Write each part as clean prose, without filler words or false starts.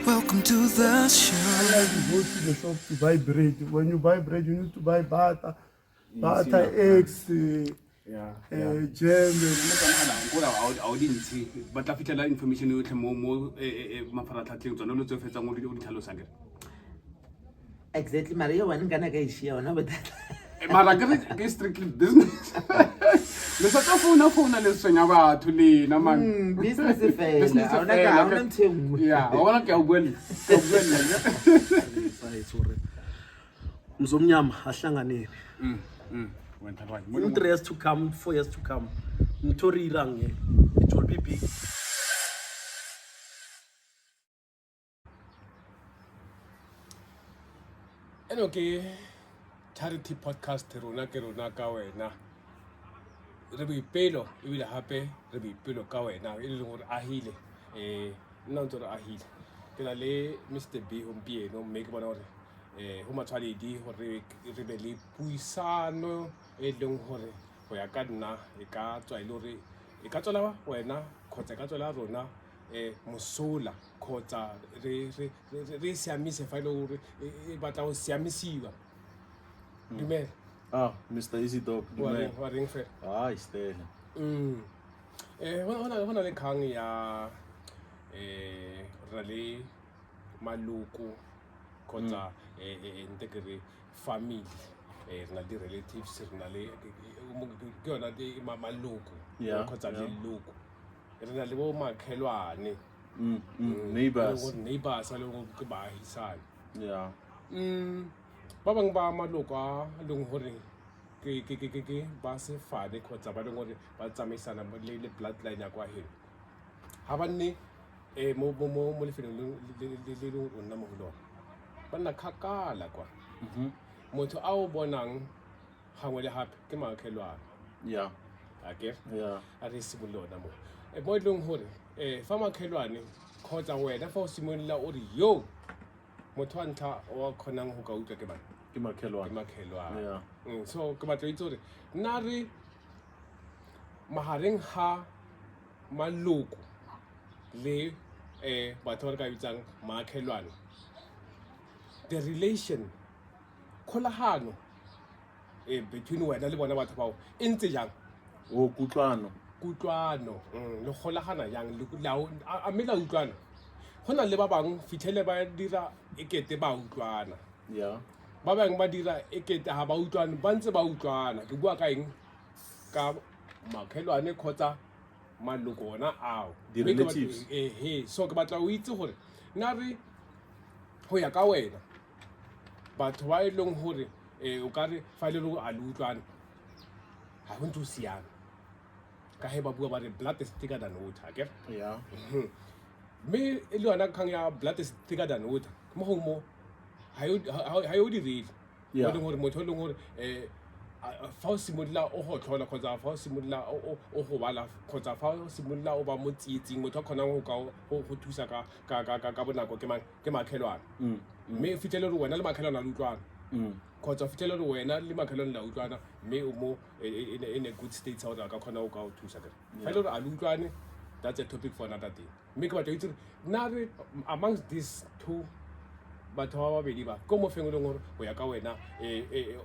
Welcome to the show. I like to go to the shop to buy bread. When you buy bread, you need to buy butter, eggs, jam. I didn't see, but I feel like information you can more Mafaratlings on all the first and only tell us again. Exactly, Maria. When can I get share on with that? Margaret is strictly business. The sort of phone lesson about to lean a man. Business affair. Yeah, I want to go well. Mzomnyama ahlanganene. In 3 years to come, 4 years to come, Ntori Range, it will be big. Okay, charity podcast rona ke rona ka wena. Re boipelo e bile hape re boipelo ka wena e leng hore ahile nna ntse re ahile ke la le Mr B Ompieno mme ke bona hore ho matshwaledi hore re be le puisano e leng hore ho ya ka nna e ka tswa ile hore e ka tswela wena khotsa ka tswela rona mosola khotsa re siamise fa ile hore e batla ho siamisiwa dumela. Mr. Easy Dog. Wa reng fe? Stella. Hona le kgang ya ra le maloko kgotsa ntse ke re family re na le relatives re na le ke yona le maloko kgotsa le loko re na le bo makhelwane neighbors a leng ke baahisane ba bang ba maloko a leng hore ke ba se fane kgotsa ba leng hore ba tsamaisana le bloodline ya kwa heno ha ba nne mo lefelong le rona mo ho lona ba nna khakala kwa motho a o bonang hangwe le hape ke makhelwane a re se bolona mo mo leng hore fa makhelwane kgotsa wena fa o simolla o re yo motho wa ntlha o khonang ho ka utlwa ke bana ke makhelwane so ke batla itse hore nna re mahareng ha maloko le batho ba re ka bitsang makhelwane the relation kholahano between wena le bona batho bao e ntse jang kutlwano le kholahana yang le lao a mela utlwana hona le ba bang fitlhele ba dira ekete ba utlwana ba bang ba dira ekete ha ba utlwana ba ntse ba utlwana ke bua ka eng ka makhelwane khotsa maloko ona ao the relatives so ke batla o itse hore nna re ho ya ka wena batho ba ileng hore o ka re fa ile go a le utlwana ha ho ntse o siana ka he ba bua ba re blood is thicker than water ke me e le yona kgang ya blood is thicker than water mo ho mo ha yo di real mo le hore motho le hore fa o simolla o ho tlhola khotsa fa o simolla o go bala khotsa fa o simolla o ba mo tsietsing motho a khonang go thusa ka bonako ke makhelwane mme fitlhele re wena le makhelwane a utlwana khotsa fitlhele re wena le makhelwane la utlwana mme o mo in a good state sa o ka khona o ka o thusa ka fa ile re a utlwane that's a topic for another day mme ke batla itse nna re amongst these two batho ba babedi ba ko mo feng le ngore go ya ka wena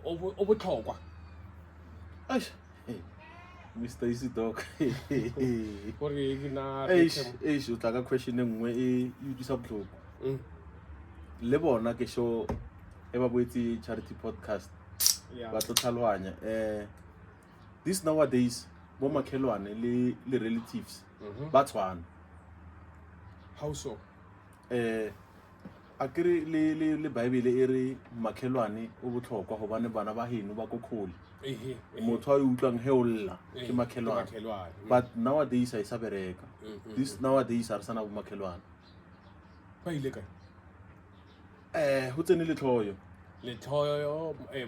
o botlhokwa Mr. Easy Dog. gore ke na o tla ka question e nngwe e utlwisa botlhoko le bona ke show e ba boetse charity podcast ba tlo tlhaloganya this nowadays bo makhelwane le relatives ba tshwana how so a kere le Bible e re makhelwane o botlhokwa gobane bana ba heno ba kokgole motho a utlwang he o lla ke makhelwane but nowadays I sa bereka this nowadays a re sana bo makhelwane ba ile ka ho tsene le tlhoyo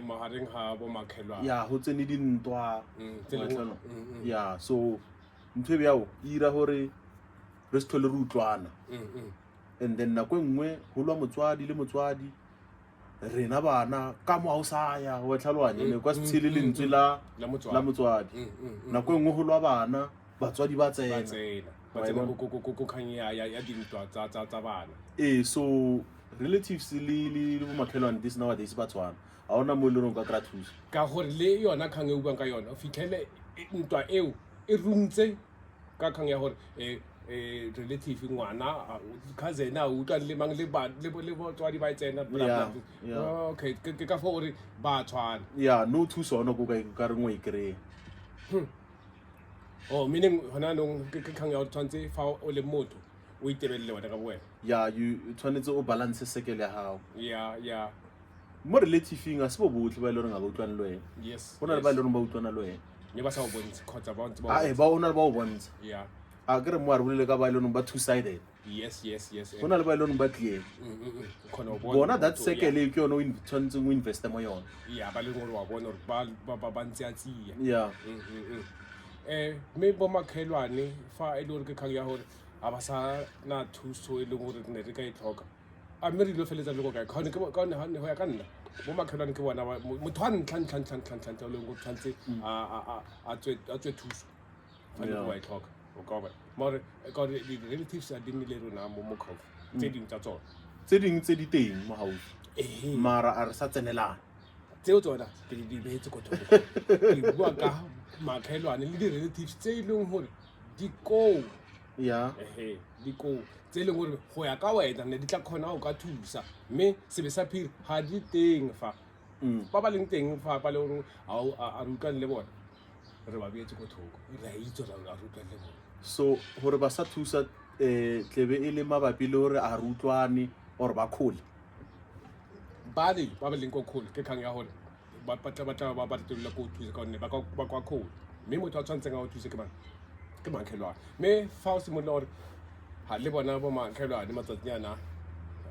mahareng ha bo makhelwane ho tsene dintwa so ntwe bjao e ira hore re se tlhole re utlwana and then nako nngwe ho lwa motswadi le motswadi rena bana ka mo a saya wa tlhalwanye ne kwa se tshile lentswe la motswadi nako nngwe ho lwa bana batswadi ba tsena ba tsena go kgang ya dintwa tsa bana. So relatives le bo makhelwane this nowadays ba tshwana a ona mo le rong ka thuso ka gore le yona kgang e buang ka yona o fitlhele ntwa eo e runtse ka kgang ya gore relative ngwana cousin a utlwa le mang le botswadi ba tsena okay ke ka fo gore ba tshwana no thuso ona go ka re ngwe kry meaning hona nong ke kgang ya tshwantse fa o le motho o itebelle wena ka boena you tshwanetse o balance sekele ya gago yeah mo relative nga se bo botle ba ile re nga go utlwana le wena yes bona le ba ile re ba utlwana le wena ne ba sa o bontshe khotsa ba ntse ba ona le ba o bontsha yeah a ke re mo a re bolele ka ba ile ba two sided yes bona le ba ile ba clear bona that sekele ke yona o tshwanetse o invest mo yona ba le gore wa bona gore ba ntse a tsia me bo makhelwane fa e le gore ke kgang ya gore a ba sa na thuso e le gore ne re ka e tlhoka a mme re ilo feletsa le go kae kgone go ya ka nna bo makhelwane ke bona motho a ntlha le go tshwanetse a tswe thuso fa le go ba e tlhoka o ka ba more ka relatives a dinile rona mo khaufu tse ding tsa tsona tse ding tse di teng mo gaufi mara a re sa tsenelana tseo tsona ke di behetse ko thoko ke bua ka makhelwane le di-relatives tse e leng gore di ko di ko tse e leng gore go ya ka wena ne di tla kgona go ka thusa mme sebe sa phiri ga di teng fa ba ba leng teng fa ba le gore a re utlwane le bona re ba beetse ko thoko re a itse gore a re utlwane le bona so gore ba sa thusa tlebe e le mabapi le gore a re utlwane or ba khole ba leng ko khole ke kgang ya gore ba batla ba tlola go thusa ka one ba kwa khole mme motho a tshwantseng a go thusa ke makhelwane mme fa o simolola gore ha le bona bo makhelwane matsatsinyana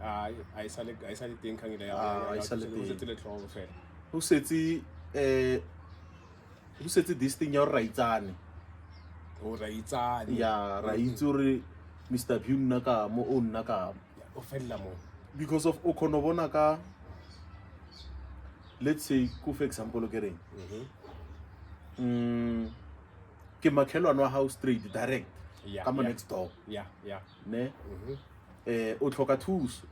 a e sale teng kgang ile ya le tlhogo fela o setse this thing ya re raitsane ra itse gore Mr. View nna ka mo o nna ka o fella mo because of o khono bona ka let's say for example ke reng ke makhelwane wa house straight direct ka mo next door ne o tlhoka thuso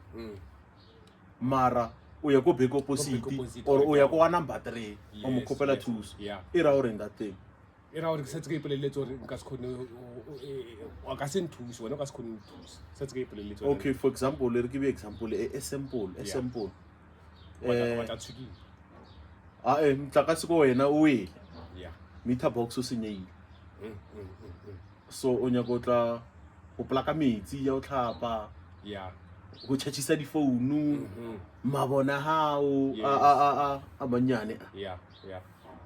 mara o ya go back opposite or o ya go number 3 o mo kopela thuso e ra gore that thing e ra gore ke setse ke ipoleletse gore nka se khone o ka se nthusa wena o ka se khone nthusa setse ke ipoleletse okay for example le re ke be example a simple mtlakase ko wena o wele meter box o senyeile so o nyaka o tla go plaka metsi ya o tlhapa go tšhatšhisa difounu mabona hao a manyane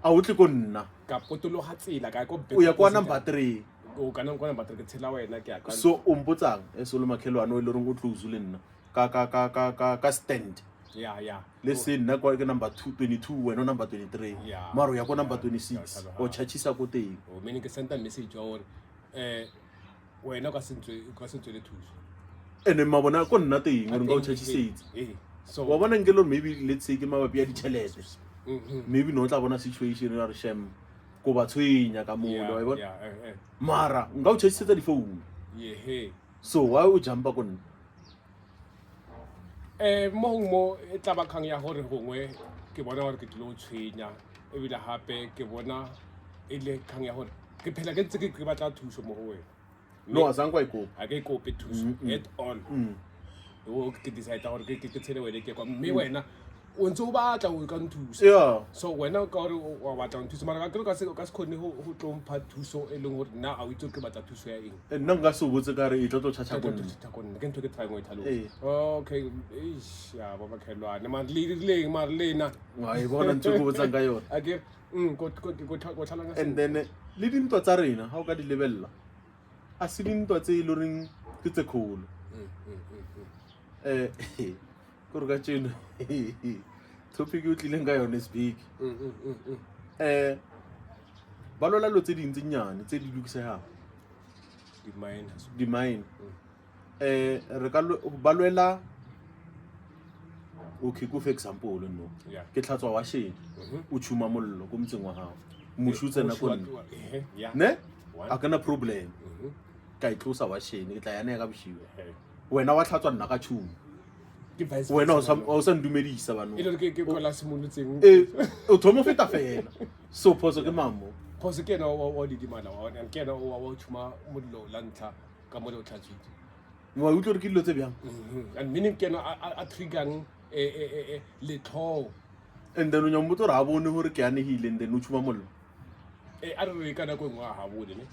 a o tle ko nna ka potologa tsela ka go o ya kwa number 3 o kana kwa number 3 ke tshela wena ke akana so o mpotsang so le makhelwane o ile reng o close le nna ka stand le se nna kwa ke number 22 wena number 23 maro ya kwa number 26 o tšhatšhisa ko teng o meaning ke send a message wa gore wena ka sentswe le thuso ene mabona ko nna teng gore nka o tšhatšhisetse so wa bona nkelo maybe let's say ke mabapi ya ditšhelete maybe no tla bona situation ya re shem go ba tshwenya ka mola wa bona mara nka o tšhatšisetsa difounu so why o jumpa ko nna mo e tla ba kgang ya gore gongwe ke bona gore ke tlile o tshwenya ebile gape ke bona e le kgang ya gore ke phela ke ntse ke batla thuso mo go wena no a ka ikope thuso at all o ke decide gore ke tshele wena ke kwa mme wena o ntse o batla o ka nthusa so wena ka gore o batla o nthusa mara ka se khone go tlompha thuso e leng gore nna a o itse ke batla thuso ya eng nna nka se botse ka re e tlo tšhatša go nna ke ntho ke try mo ithalo okay ya ba makhelwane mara le rileng mara lena wa e bona ntse go botsang ka yona ake go tlhalanga and then le dintwa tsa rena ha o ka di lebella a se dintwa tse ile reng ke tse kholo gore ka tseno topic o tlileng ka yone speak ba lola lo tse dintsi nyane tse di lukisegang di-mine re ka ba lwela okay ko for example no ke tlhatswa wa shedi o tshuma mollo ko motseng wa gago mošu tsena ko nne ne a kana problem ka e tlosa washene ke tla yana ka boshiwa wena wa tlhatswa nna ka tšhumo ke vice wena o sa ndumedisa bano ile ke kola simolotseng o thomo feta fela so phoso ke mamo phoso ke na wa didimala wa ke na wa tshuma modlo la ntlha ka mo le o tlhatswitse mo utlwe re ke dilo tse bjang and meaning ke na a triggerang le tlhogo and then o nyamotse re a bone gore ke anegile and then o tshuma mollo a re ka nako engwe a ga bone ne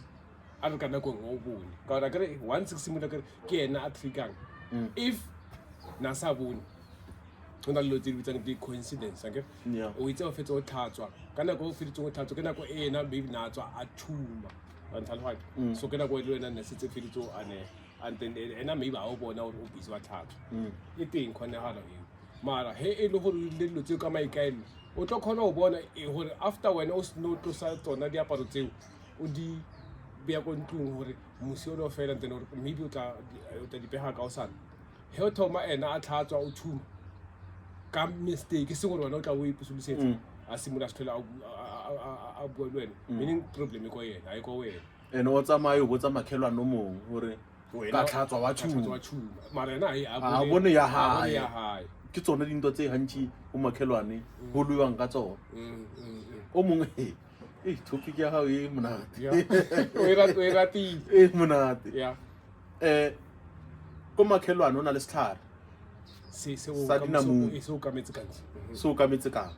a re ka nako engwe o bone ka gore kere 160 mola kere ke ena a triggerang if na sa bone go na le tse di bitsang di coincidence akere o itse o fetse o tlhatswa ka nako o feditseng o tlhatswa ke nako e ena maybe na tswa a thuma wa ntlhaloganya so ke nako e le wena ne setse feditse o ane and then ena maybe a o bona gore o busy wa tlhatswa e teng kgonegalo eo mara he e le gore le dilo tseo ka maikaelo o tlo kgona go bona gore after wena o seno tlosa tsona diaparo tseo o di beya ko ntlong gore mosi o le o fela then gore maybe o tla di pega ka o sana he o thoma ena a tlhatswa o thuma ka mistake se gore wena o tla o iposolosetsa a simola se tlhola a bua le wena meaning problem e ko yena a e ko wena ene o tsamaya o botsa makhelwane o mongwe gore ka tlhatswa wa tšhumo mara ena a bone ya hae ke tsone dinto tse gantši o makhelwane go lwewang ka tsone o mongwe topic ya gago e monate o e ratile e monate ko makhelwane o na le setlhare sa dinamune se o kametse kantsi se o kametse kang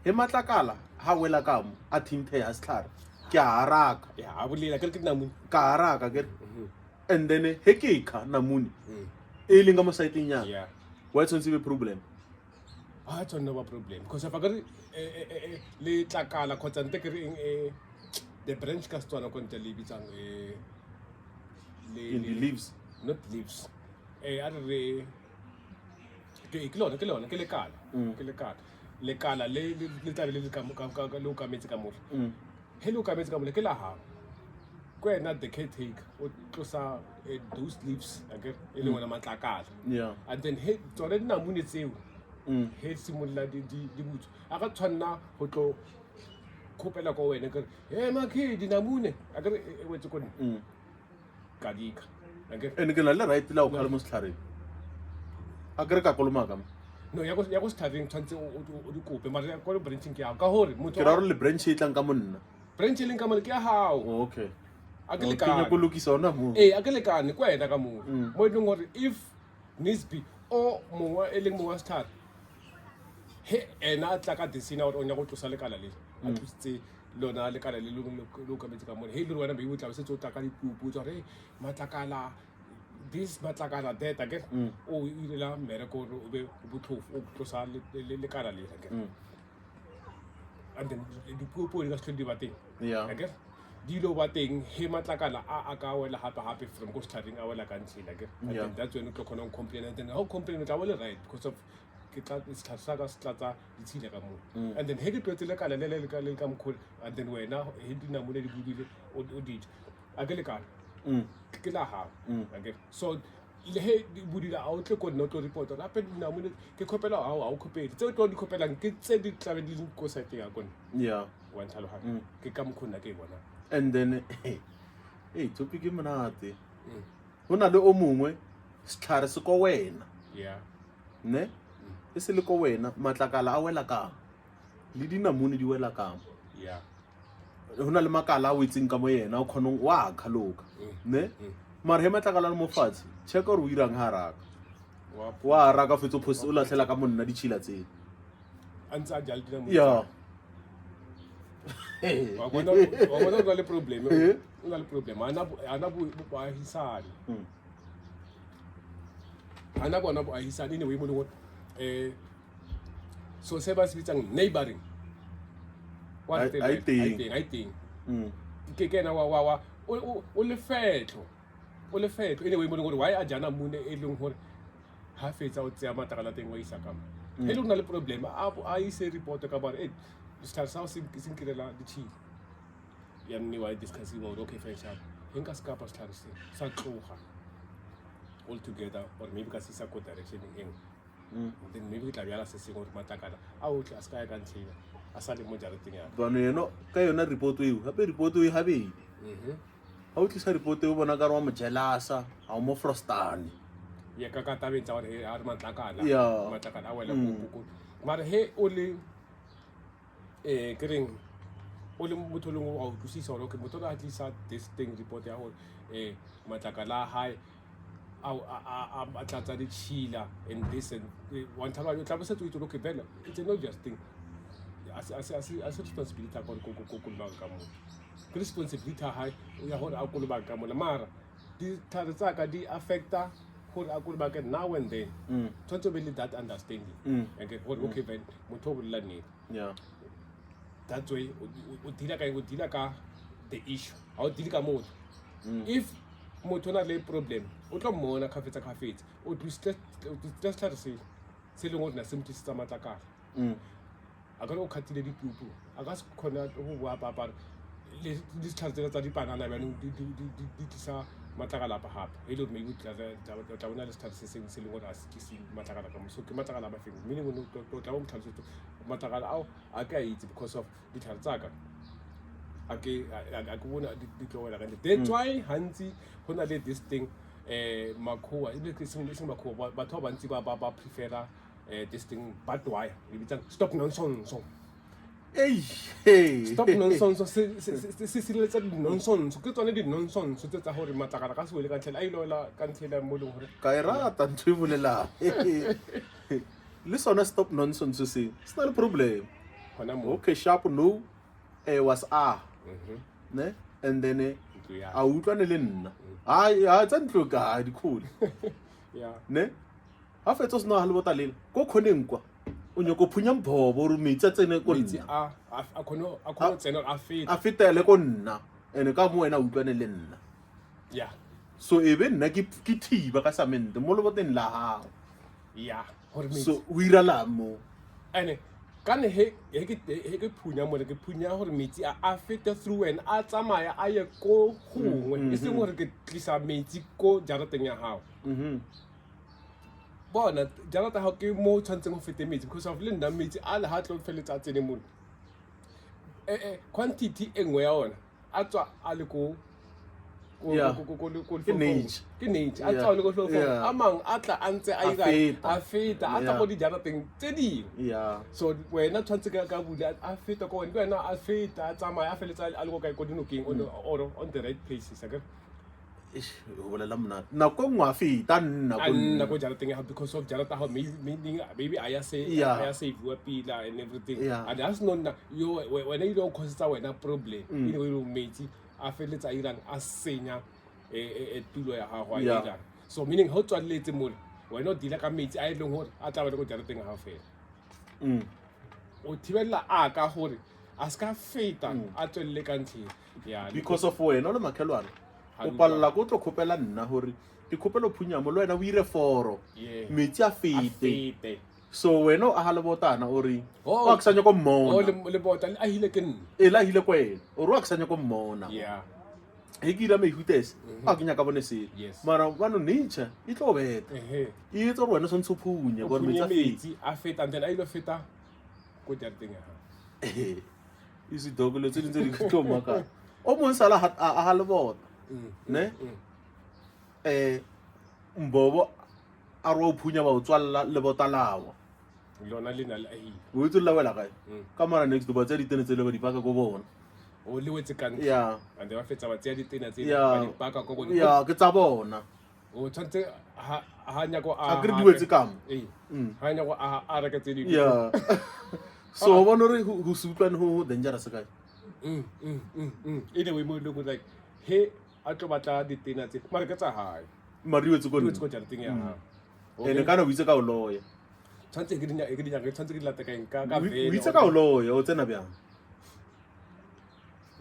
he matlakala ha wela kamo a thinthe ya setlhare ke a haraka a bolela kere ke dinamune ka haraka ke and then he ke kha namune e leng ka mo saeteng ya wa tshwantse be problem a tsona ba problem because fa kere le tlakala khotsa nte kere the branch ka tswana ko ntle le bitsang in the leaves not leaves a re ke lona ke lekala le tla le ka lo ka metsi ka mo he lo ka metsi ka mo ke la ha kwena the caretaker o tlosa those leaves again e le wona matlakala and then he tsone dinamune tseo he simolla di butso a ka tshwanna go tlo khopela ko wena ke he makhe dinamune a ke e wetse ko ka dika ene ke na le right la o khala mo setlhareng a ke re ka koloma ka no ya go setlhareng tshwantse o di kope mara ko branching ke ya ka hore motho ke ra re le branch e tlang ka monna branch e leng ka mona ke ya hao okay a ke lekane go lokisa ona mo a ke lekane ko ena ka mo mo e leng gore if Nisbi o mongwe e leng mongwe setlhare he ena a tla ka desina gore o nya go tlosa lekala le a tlositse lona lekala le lo ka metsi ka mona he ile wena be o tla se tso taka dipupu tsa re matlakala this matlakala that again o ile la mereko o be botlhofu o tlosa lekala le again and then dipupu le ka tlhodi ba teng again dilo ba teng he matlakala a ka wela hape from go starting a wela ka ntshila ke and then that's when o tlo khona go complain and then how complain tla wela right because of ke tla itlhasa ka stlatsa ditshile ka mo and then he ke tlotse le kala le ka mkhol and then wena he dinamune di budile o di a ke le kana ke la ha again so le he di budile a o tle ko no tlo report ra pe dinamune ke khopela a o khopedi tse o tlo di khopelang ke tse di tlabe di ko site ya kona wa ntlhalo ha ke ka mkhona ke bona and then topic e monate go na le o mongwe setlhare se ko wena ne e se le ko wena matlakala a wela kang le dinamune di wela kang go na le makala a wetseng ka mo yena o kgonong wa khaloka ne mara he matlakala le mo fatshe check gore o irang haraka wa haraka fetso phosi o latlhela ka monna ditšhila tsena antsa jal dinamune wa bona o le problem ana boahisane ana bona boahisane ne o mo le so se ba se bitsang neighboring I think ke kena wa o le fetlo anyway mo le gore why a jana mune e leng gore ha fetsa o tsaya matakala teng wa isa ka mo e le una le problem a ise report ka bare start sa se nkirela ditšhile ya nne wa discuss about okay fetsa hinka skapa start sa tloga all together or maybe ka se sa go direction engwe then maybe ke tla bjala se sengwe gore matlakala a otlhe a se ka ya ka ntshela a sa le mo jareteng ya bano yeno ka yona report eo gape report eo gabedi ha o tlisa report o bona ka re wa mo jealous-a ha o mo frostane ya ka tabeng tsa gore a re matlakala Yeah. matlakala a wela ko mara he o le ke reng o le motho le go utlwisisa gore okay motho a tlisa this thing report ya gore matlakala a hae a tlatsa ditšhila and this and one time o tla bo setse o itse okay vele it's a obvious thing a se responsibility ya gore ko kolobang ka motho ke responsibility ya hae ya gore a kolobang ka mona mara ditlhare tsaka di affecta gore a kolobake now and then tshwanetse o be le that understanding and gore okay vele motho o bolela nnete yeah that way o dila ka the issue ha o dile ka motho if motho o na le problem o tlo mmona kgafetsa o twiste setlhare se leng gore na se motlisitsa matlakala a ka re o kgathile dipupu a ka se kgona go boapapare le ditlhare tsela tsa dipanana jaanong di tlisa matlakala apa gape e le gore maybe o tla bona le setlhare se sengwe se leng gore a se tlise matlakala ka moso ke matlakala a mafeng meaning o tla bo motlhalosetse matlakala ao a ke a itse because of ditlhare tsaka a ke bona di tlo wela kante that's why hantsi go na le this thing makgowa e le seng makgowa batho ba bantsi ba prefera this thing bad wire e bitsang stop nonsense stop nonsense se letsa di-nonsense ke tsone di-nonsense tse tsa gore matlakala ka se wele ka ntlhela a iloela ka ntlhela mo leng gore ka e rata ntho e bolelang le sona stop nonsense se na le problem gona mo okay sharp no was ne and then a utlwane le nna a tsa ntlo ka dikhole yeah ne ha fetsa se no ha le botalela ko khoneng kwa o nyoko phunya mbhobo re metsi a tsene ko metsi nna a khono tsena a fetele ko nna ene ka mo wena a utlwane le nna yeah so ebe nna ke thiba ka samente mo le boteng la hao yeah gore metsi so o ira la mo ene kane he ke phunya mo ke phunya gore metsi a feta through and a tsamaya a ye ko gongwe e seng gore ke tlisa metsi ko jarateng ya hao bona jarata ha ke mo tshwantseng go fete metsi because of le nna metsi a le ha tlo feletsa tsene mo quantity engwe ya ona a tswa a le ko ke nature. ke nature a tswa le go hlofo a mang a tla a ntse a a feta a tla go di jarateng tse ding yeah so wena tshwantse ka bula a feta ko wena a feta a tsamaya a feletsa a le go ka go dinokeng on the right places aga o bolela mona nako ngwa feta nna go jarateng ya because of jarata how maybe I say bua pila and everything and that's not yo when you don't cause wena problem you know metsi a feletsa a irang a senya tulo ya gago a irang so meaning how tswaletse mo wena o dila ka metsi a ileng gore a tla ba le go jarateng ga fela o thibela a ka gore a ska feta a tswelle ka ntlheng ya because of wena le makhelwane o palla go tlo khopela nna hore ke khopelo phunya mo le wena o ire foro metsi a fete so wena o a le botana ore o a ksanya ko mmona le bota a hile ke nna e la hile kwena o ro a ksanya ko mmona yeah he ke ira me hutes a kenya ka bone se mara bano nature e tlo beta e etsa gore wena sontse phunya gore metsi a feta then a ile feta go jarateng ya ha isi dogolo tse dintse di tlo maka o mo sala a ha le bota ne mbobo a ro phunya ba o tswalla le botalawa lona le na le ahi o itse la wela kae ka mara next ba tsa ditene tse le ba di paka go bona o le wetse ka ntle yeah and ba fetsa ba tsa ditene tse ba di paka go bona yeah ke tsa bona o tshwantse ha nya go a ke diwetse kam ha nya go a reka tse di yeah so bona re go sutlwane ho dangerous kae ene we mo look like he a tlo batla ditena tse mara ke tsa hae mariwetse go go jarateng ya ha ene kana o itse ka o loya tshwantse ke dinya tshwantse ke dilata ka nka o itse ka o loya o tsena byang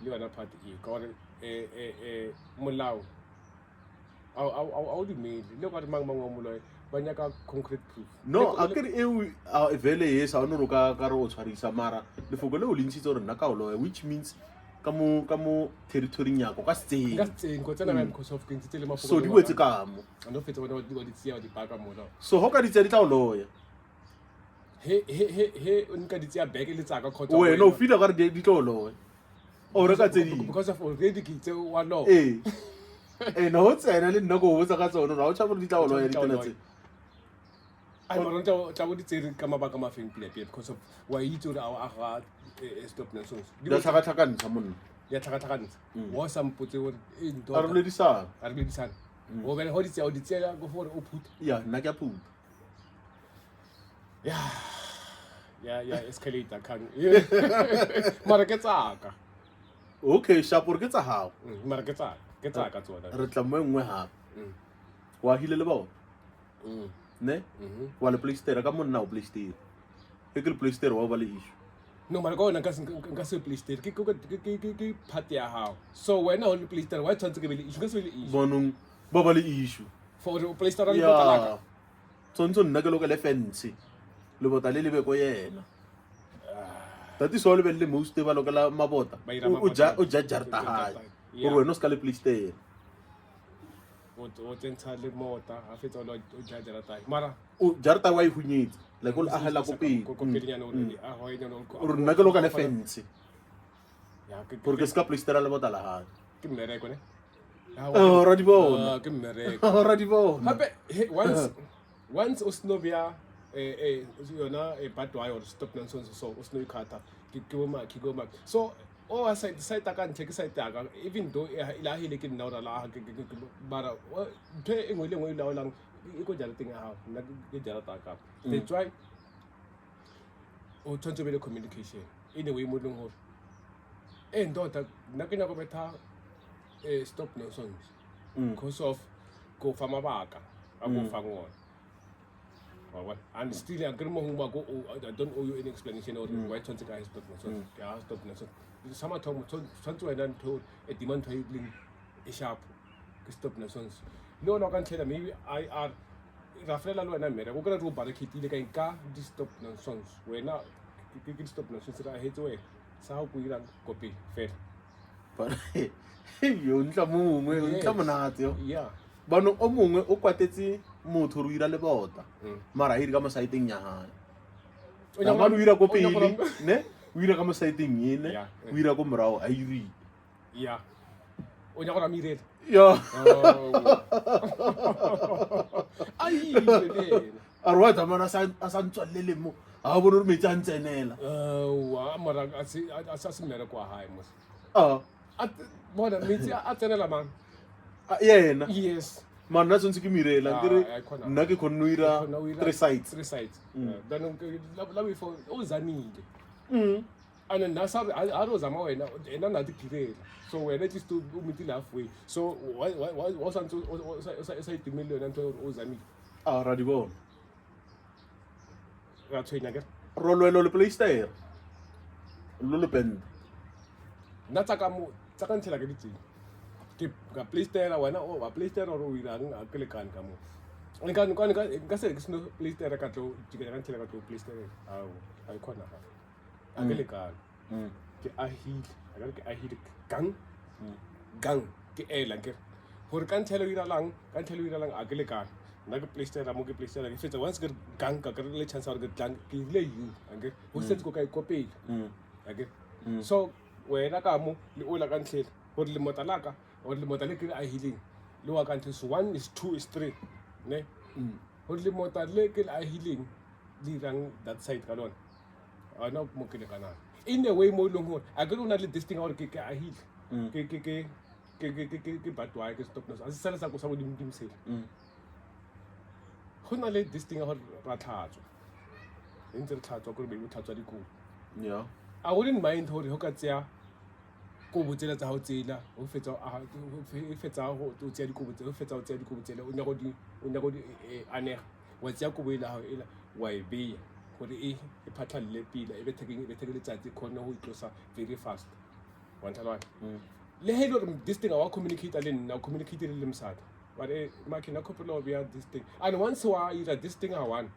le wena part e ka gore molao au di mele le go re mang wa molao ba nyaka concrete proof no a ke e vele yes a no ro ka re o tshwarisa mara lefoko le o lintshitse gore nna ka o loya which means ka mo territory nyako ka tseng go tsena ba because of kentse le mafoko so di wetse ka mo no fetsa bona di tsia di paka mola so ho ka di tsia di tla o loya he o nka di tsia back le tsaka khotsa wena o feel ka re di tla o loya o reka tse ding because of already ke itse wa no no o tsena le nna go botsa ka tsone ra o tshaba di tla o loya ditena tse I don't know tla di tsere ka mabaka mafeng pile because of wa itse ore a ga stop nonsense di tlhaka tlhakantsha monna ya tlhakatlhakantsha wa sampotse ore e ntho a re boledisana a re boledisana o bene ho di tsela go gore o phutha ya nna ke a phuta ya escalator kang mara ke tsaka okay sharp re ke tsa hao mara ke tsaka tsona re tla mo engwe hape wa hile le bao ne wa le playstera ka monna o playstera ke le playstera wa ba le issue no mara go na ka se playstera ke part ya hao so wena o le playstera wa tshwantse ke be le issue ka se le issue bonong ba ba le issue for the playstera le ya botalaka tsontsho nna ke lo ke le fence le bota le lebe ko yena tati so le belle most ba lo ke la mabota o ja jarta hae gore wena o ska le playstera o tsentsha le mota a fetsa o jajara tai mara o jarta wa ihunyetsa like o ahela ko pele ko pelenyana o re a ho ena o re nna ke lo ka le fence ya ke porque ska playstera le bota la hae ke mmereko ne ra di bona ke mmereko ra di bona hape once o snobia yona badwayo or stop nonsense so o snow ikhatha ke go ma so o a side ka ntle ke side ka even though ila hile ke nna ora la bara ntho engwe le engwe ila olang e go jara teng ha nna ke jara ta ka that's why o tshwantse be le communication anyway mo leng hore ndota nna ke nyako betha stop nonsense because of go fa mabaka a go fa ngwana and still I'm I don't owe you any explanation or why tshwantse ka stop nonsense ya stop nonsense sama thong tshwantse wena ntho e demand to you e sharp ke stop nonsense no no kan tell maybe I are rafela le wena mere go kra go barakitile ka nka di stop nonsense wena ke stop nonsense ra hetso wena sa go ira copy fair but yo ntla mongwe ntla monate yo yeah bano o mongwe o kwatetse motho ro ira le bota mara hiri ka mo saiteng ya hae o ba lo ira ko pele ne o ira ka mo saiteng ene o ira ko morao a iri yeah o nya go ramirela yo ai le arwa tamana a sa ntswalele mo a bona re metsi a ntsenela wa mara a se mere kwa hae mos a bona metsi a tsenela man yena yes man na tshwantse ke mirela ke re nna ke khonno ira 3 sides then la we for o zamile and then nasa a ro zama wena ena na di kirela so wena just to umithile halfway so wa santse o sa itimile yona ntho o zamile ra di bona ra tshwenya ke rolwelo le playstyle lo le bend na tsaka ntshela ke ditsi ke ga playstyle wena o wa playstyle ro o irang a ke le kan ka mo nka se ke sno playstyle ka tlo dikela ntshela ka tlo playstyle a khona a ke le kan ke a hile ke a hile gang ke ela ke hore ka ntshela ira lang a ke le kan na ke playstyle mo ke playstyle ke fetsa once ke gang ka le chance hore ke tlang ke ile you ake ho setse go ka ikopela ake so wena ka mo le ola ka ntshela hore le motalaka or le motale ke a healing le wa ka ntse so 1 is 2 is 3 ne hore le motale ke a healing di rang that side ka lona ana mo ke le kana in a way mo long hore a ke rona le testing hore ke a heal ke batwa ke stop nonsense a se sala sa go sa go dimsela hona le testing hore ra tlhatswa ntse re tlhatswa go be o tlhatswa dikuku yeah I wouldn't mind hore ho ka tsaya ko botsela tsa ho tsela ho fetsa ho tsaya dikobo tse ho fetsa ho tsaya dikobo tsela o nya go di ane wa tsaya ko boela ha ela wa e beya gore e phatlalle pila e be thekeng letsatsi khona ho itlosa very fast wa nthala le hello this thing our communicate le nna communicate le msada but makina couple of ya this thing and once wa ira this thing a one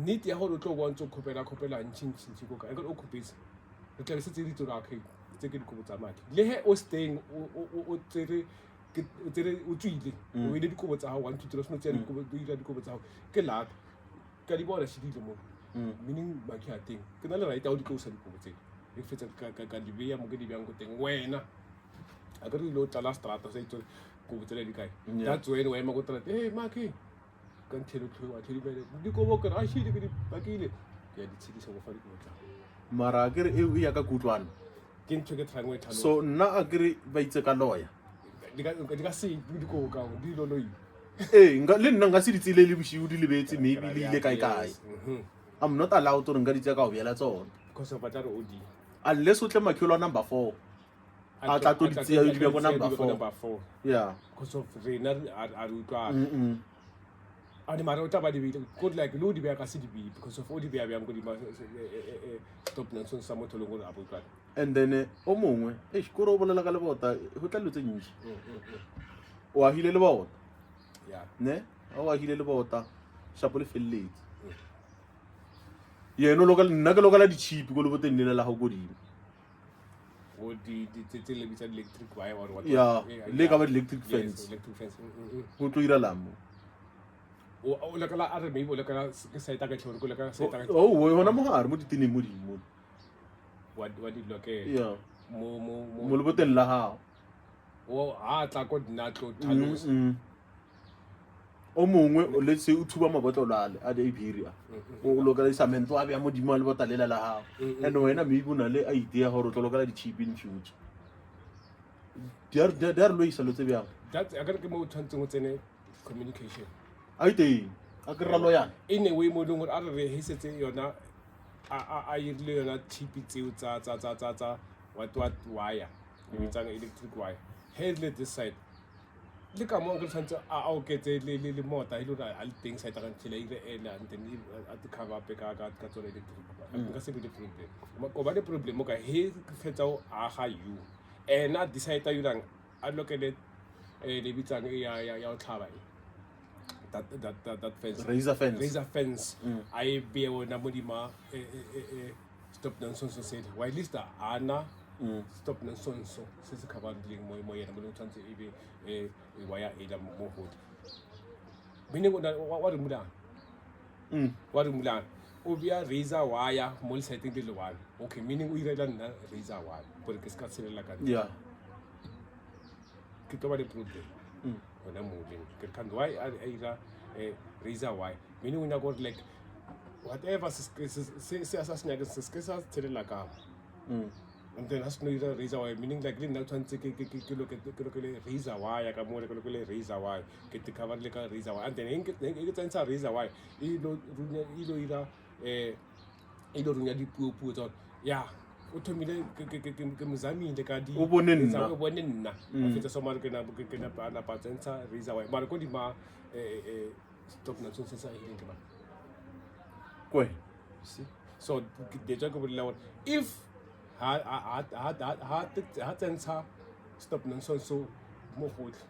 need ya hore o tlo bontse khopela ntshintshi go ka e go khopisa re tla se tse ditso ra ke tse ke dikobo tsa maki le he o staying o tsere o tswile o ile dikobo tsa 1 2 3 sno tsaya dikobo do ira dikobo tsa ke la ka di bona shidile mo meaning maki a teng ke na le right ya o dikobo sa dikobo tse e fetsa ka di beya mo ke di bang go teng wena a ke re lo tla strata se itse go botsela di kae that's when we ma go tla maki ka ntshelo tlhoa tshedi di go boka a shile ke di bakile ke di tshedi se go fa di go tla mara ke re e ya ka kutlwana ke ntse ke trangwe thalo so nna a ke re ba itse ka lawyer di ka se di go ka di lo loi le nna nka se di tsile le boshiu di lebetse maybe le ile kae I'm not allowed to nka di tse ka o bjela tsona because of batare odi unless o tle makhelwa number 4 a tla to di tseya di be go number 4 yeah because of rena a utlwa a di mara o tla ba di bile good like lo di be ka se di bi because of odi be a bjang go di stop nonsense sa motho le go a botla and then o mongwe kore o bolela ka lebota go tla lotse ntši o ahile lebota yeah ne o ahile lebota shapo le felletse yena local nna ke lokala di cheap go le boteng le la go godimo o di le bitsa electric wire or what yeah le ka ba electric fence go tlo ira lamo o la kala are maybe o la kala ke sa ita ka tshoro ko la kala sa ita ka oh o hona mo gare mo ditine mo dimo what di loke yeah mo le boteng la hao o a tla ko dina tlo thalos o mongwe o letse o thuba mabotlolo a di biri o lokala isamento a bya modimo le botalela la hao and wena maybe una le idea gore o tlo lokala di cheap in future they are lo isa lo tsebya that a ke mo tshwantseng o tsene communication ai teng a ke ralo yana anyway mo dingwe a re hisetse yona a ile yona cheap tseo tsa what wire bitsa electric wire headlet this side le ka mo ke tshwantse a oketse le mota ile ra a le teng side ka ntshela ile ena and then a te cover up ka tsone electric ka se be different go ba le problem ka he fetsa o a ga you ena decide a yurang a lokele le bitsang ya o tlhaba that fence razor fence I be ona modima stop nonsense said why list ana stop nonsense se se cover ding mo yena mo tshantse e be wire ela mo ho meaning wa re mulang wa re mulang o bia razor wire mo le setting le one okay meaning o irela nna razor wire porque se ka tshelela ka yeah ke to ba le problem ona mo leng ke kan why ira razor wire meaning una go like whatever se asasnya se sa tshelela ka and then has no razor wire meaning like now tshwantse ke look le razor wire ka mo le le razor wire ke te cover le ka razor wire and then ke tsentsa razor wire ilo ira ilo runya di puo tsa ya o thomile ke mzamile ka di o bone nna a fetsa so mara ke na pa tsentsa razor wire mara ko di ma stop na tshwantse sa ile ke ba kwe see so de tsa go bolela if ha tsentsa stop nonsense so mo gotle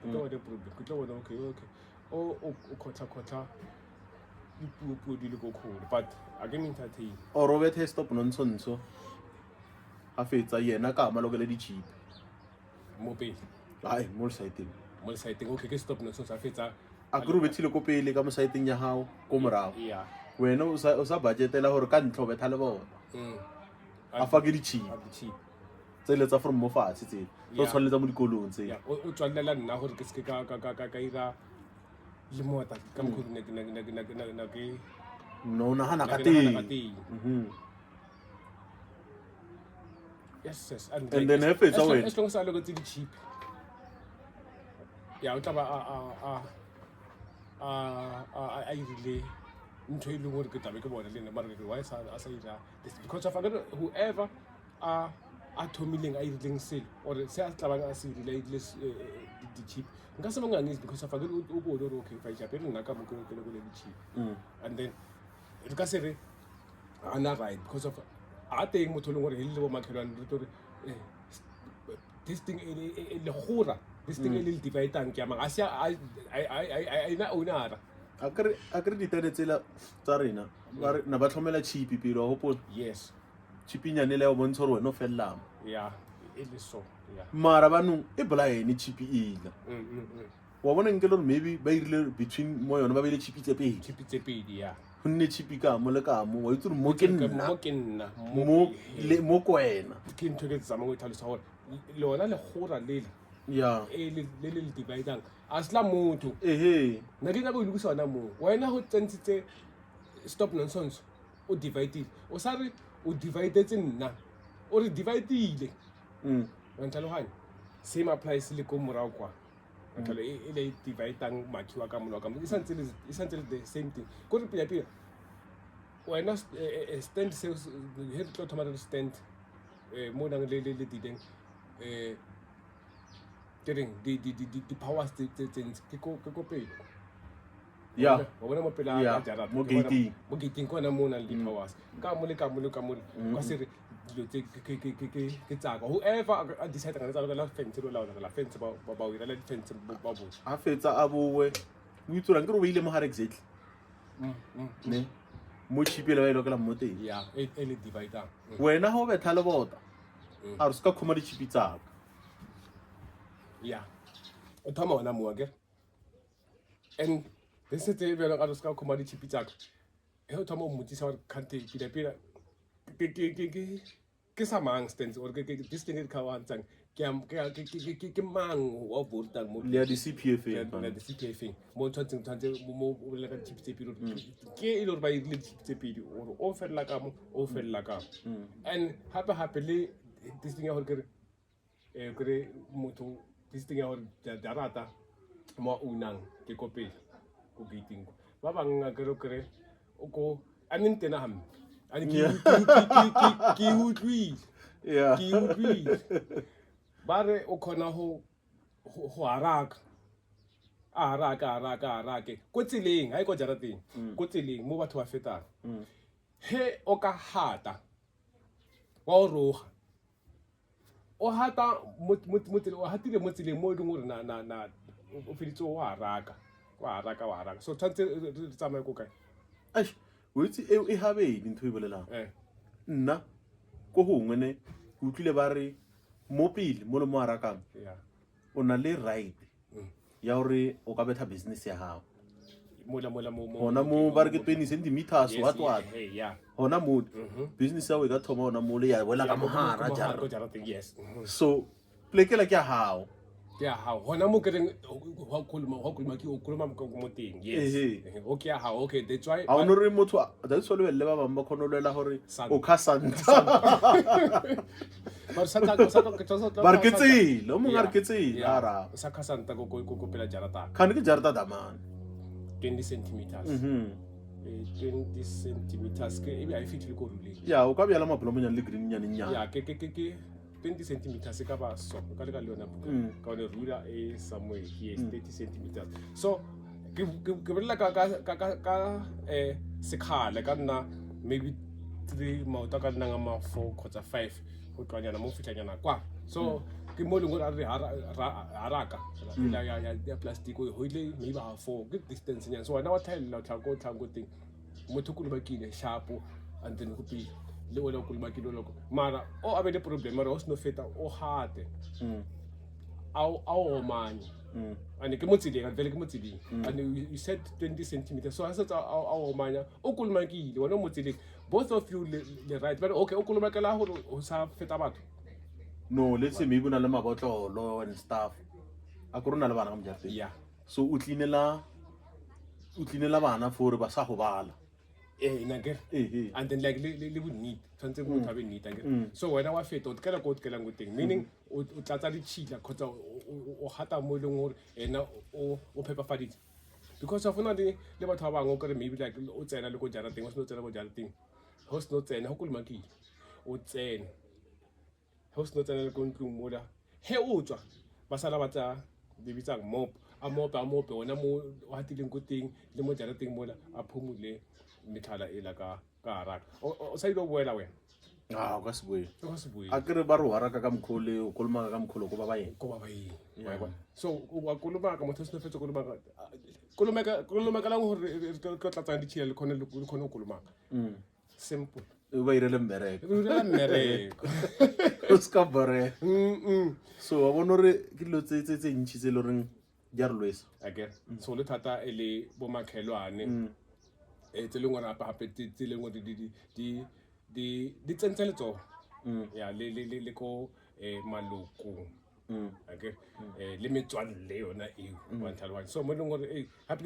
ke tlo the problem ke tlo bona okay o khotla dipuo di le go khole but again entertain o robert stop nonsense so a fetsa yena ka malokele di cheap mo pele ai mo site okay ke stop nonsense a fetsa a ke robetsile ko pele ka mo site ya hao ko morago yeah wena o sa budgetela gore ka ntlo betha le bona a fa ke di cheap tsele tsa from mo fatshe tse tlo tshwanela mo dikolong tse o tswalela nna gore ke se ka ira le mota ka mo na ke no na hana ka teng yes and then if it's always as long as I look at the cheap ya o tla ba I really ntho e leng gore ke tabe ke bona le nna mara ke why sa ira this because of whoever a thomileng a irileng selo or se a tlabang a se relate di cheap nka se mangane because of o bo do okay fa ja pele nna ka mo ke le di cheap and then re ka se re ana right because of a teng motho le gore le bo makhelwane re tore this thing le khura this thing le dividang ke ama a se I na owner akere ditene tsela tsa rena na ba tlhomela cheap pele wa hopola yes chipinyane le o bontsho re wena o fellang yeah it is so yeah mara banong e bolaene chipi ila wa bona nke le maybe ba irile between mo yona ba bele chipi tse pedi yeah go nne chipi ka mo le ka mo wa itse mo ke nna mo ke nna mo kwena ke ntho ke tsama go tlhalosa gore lona le gora lele ya le dividang asla motho nna ke ka go lokisa ona mo wena go tsentsitse stop nonsense o divided o sa re o dividetse nna o re dividile wa ntlhaloganya same applies le ko morago kwa ntlhalo e le dividang makhiwa ka mono ka mo e santse le the same thing go re pila wena stand se he tlo thoma re stand mo nang le diteng tering di powers tse ke go pele ya wa bona mo pela ya jara mo gating kona mo nang le powers ka mo le ka se re dilo tse ke tsaka whoever a decide ka tsaka la fence lo la fence ba o ira le fence ba bo a fetsa a bowe o itse rang ke re o ile mo hare exactly ne mo chipele ba ile ka la mo teng ya e le divider wena ho betha le bota a re ska khoma di chipi tsaka ya o thoma ona mo ke and this is the velo ka re ska khoma di chipi tsaka e o thoma o mutisa gore kante pila ke sa mang stands or ke this thing ka wa tsang ke mang wa votang mo le di CPF le di CPF mo tshwantse mo le ka chipi tse pilo ke ile ba ile chipi tse pilo o fella ka mo o fella ka and happy le this thing ya gore ke motho this thing ya gore darata mo unang ke kopela go gating ba bang ke o ko anin tena ham ani ki utlwi bare o khona ho haraka arake ko tseleng ha e go jarateng ko tseleng mo batho ba fetang he o ka hata wa o roga o hata mo o hatile mo tseleng mo dingwe re na o feditse o haraka so tshwantse re tsamaye ko kae aish o itse e habedi ntho e bolelang nna ko gongwe ne ke utlwile ba re mo pele mo le mo harakang o na le right ya gore o ka betha business ya gago gona mo ba re ke 20 centimeters what gona mo business ya o e ka thoma ona mo le ya wela ka mohara jara so plekela ke ya gago ya ha hona mo kereng wa kulma ki o kulma mo teng yes okay ha okay that's why a ono re motho da so le ba bang ba khonolela hore o khasanta ba santa ke tsoso ba ke tsile o mo ngare ke tsile ara sa khasanta go pela jarata khane ke jarata da man 20 centimeters 20 centimeters ke e be a fitile ko rule ya o ka bya la mapolo mo nyane le green nyane nyane ya ke 20 centimeters ka ba so ka le ka leona ka le ruler e somewhere here 30 centimeters so ke bolela ka sekgale ka nna maybe 3 mauta ka nna ma 4 kgotsa 5 go tlwanyana mo fitlanyana kwa so ke mo lengwe a re haraka ya plastic o ile maybe a 4 ke distance nyana so wena wa thaela tlhako teng motho kulo ba kile sharpo and then go pila le wena o kulma kilo loko mara o abe le problem mara o sno feta o hate au manye and ke motsile ka vele ke motsile and you said 20 centimeters so asa au manya o kulma kile wena motsile both of you le right but okay o kulma kala ho o sa feta batho no let's say maybe na le mabotlolo and stuff a go rona le bana ka mojarte yeah so o tlinela bana for ba sa go bala nagere and then like le would need tshwantse go thabe need so wena wa feta o tkela go tkela ngoteng meaning o tlatsa di chila khotsa o hata mo leng gore ena o phepafaditse because of ona le batho ba bangwe gore maybe like o tsena le go jara teng o se no tsena go jara teng ho se no tsena ho kulmakile o tsena ho se no tsena le go ntlong mola he o tswa ba sala ba tsa di bitsang mop a mope wona mo o hatileng go teng le mo jara teng mola a phomule methala e la ka haraka o sa ile boela wena o ka se boe a kere ba re haraka ka mkhole o kolma ka mkholo ko ba ba eng so o kolma ka motho se fetse kolma ka lang hore ke tlatsa di tshile le khone o kolma simple o ba irele mmereko o ska bare so a bona re ke dilo tse ntshi tse le reng ja re lwesa again so le thata ele bo makhelwane tse leng gore gape tse leng gore di tsentse letsogo ya le ko malokong okay le metswalle yona eo wa tlhaloganya so mo leng gore gape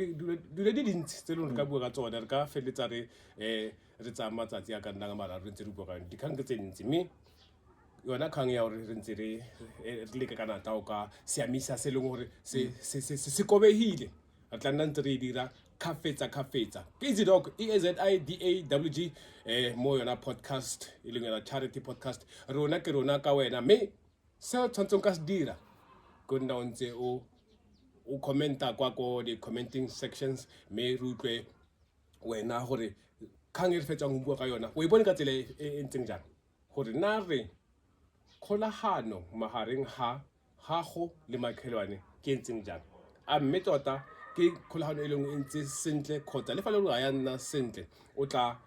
dilo di dintsi tse leng re ka bua ka tsone re ka feletsa re tsaya matsatsi a ka nnang mararo re ntse re bua ka dikgang ke tse ntsi mme yona kgang ya gore re ntse re leka ka natla o ka siamisa se leng gore se kobegile re tla nna ntse re e dira kgafetsa ke Easydog EAZIDAWG mo yona podcast e leng yona charity podcast rona ke rona ka wena mme se o tshwanetseng ka se dira go nna o ntse o commenta kwa ko di-commenting sections mme re utlwe wena gore kgang e re fetsang go bua ka yona o e bone ka tsela e ntseng jang gore na re kgolagano magareng gago le makhelwane ke ntseng jang a mme tota ke kgolagano e leng e ntse sentle kgotsa le fa le ga ya nna sentle o tla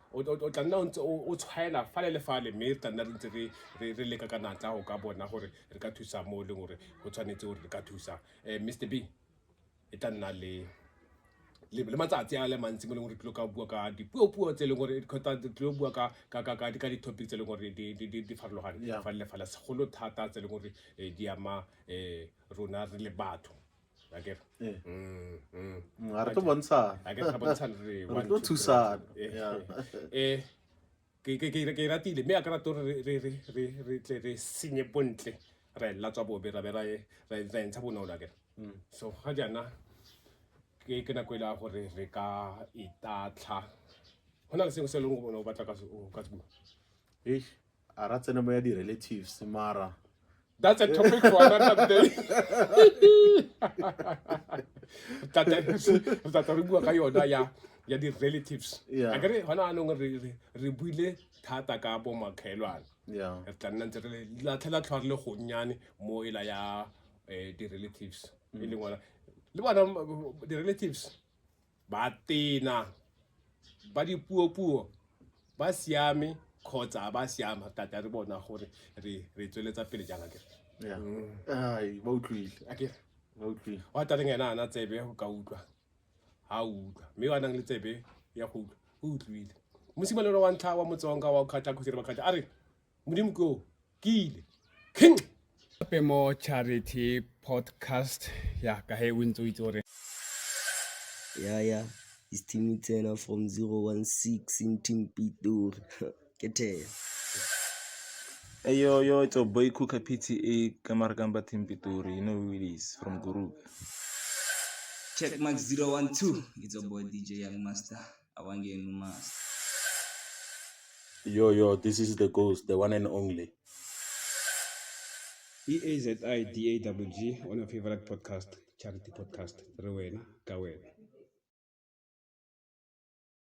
nna o ntse o tshwaela fale le fale mme re tla nna re ntse re leka ka natla go ka bona gore re ka thusa mo e leng gore go tshwanetse gore re ka thusa Mr B e tla nna le matsatsi a le mantsi mo e leng gore tlo ka bua ka dipuo tse e leng gore kgotsa tlo bua ka di-topic tse e leng gore di farologane fa le fala segolo thata tse e leng gore di ama rona re le batho ga re tlo bontshana re tlo thusana ke ratile mme a ka rata gore re tle re senye bontle ra latswa bobe ra be ra ntsha bonolo akere so ga jaana ke nako e le gore re ka itatlha go na le sengwe se e leng gore o batla ka se bua a ra tsene mo ya di-relatives mara that's a topic for another day tata re bua ka yona ya di-relatives akere gona anong re buile thata ka bo makhelwane re tla nna ntse re latlhela tlhwa re le gonnyane mo ela ya di-relatives e leng ngwana le bona di-relatives ba tena ba dipuo ba siame kgotsa ba siama tata re bona gore re tsweletsa pele jang akere ba utlwile akere wa tla reng ena ana tsebe go ka utlwa ha utlwa mme wa nang le tsebe ya go utlwa o utlwile mosimolelo wa ntlha wa motsonga wa khatla go dira bakhatla a re modimo ko ke ile gape mo charity podcast ya ka he o ntse o itse gore yeah it's Timmy Turner from 016 in Team Pitori get here. Hey yo, it's your boy Kuka PTA Kamargamba Team Pitori. You know who it is from Guru. Check Max 012. It's your boy DJ Young Master. I want to get new master. Yo, this is the ghost, the one and only. EAZIDAWG on your favorite podcast, charity podcast. Rowena Kawena.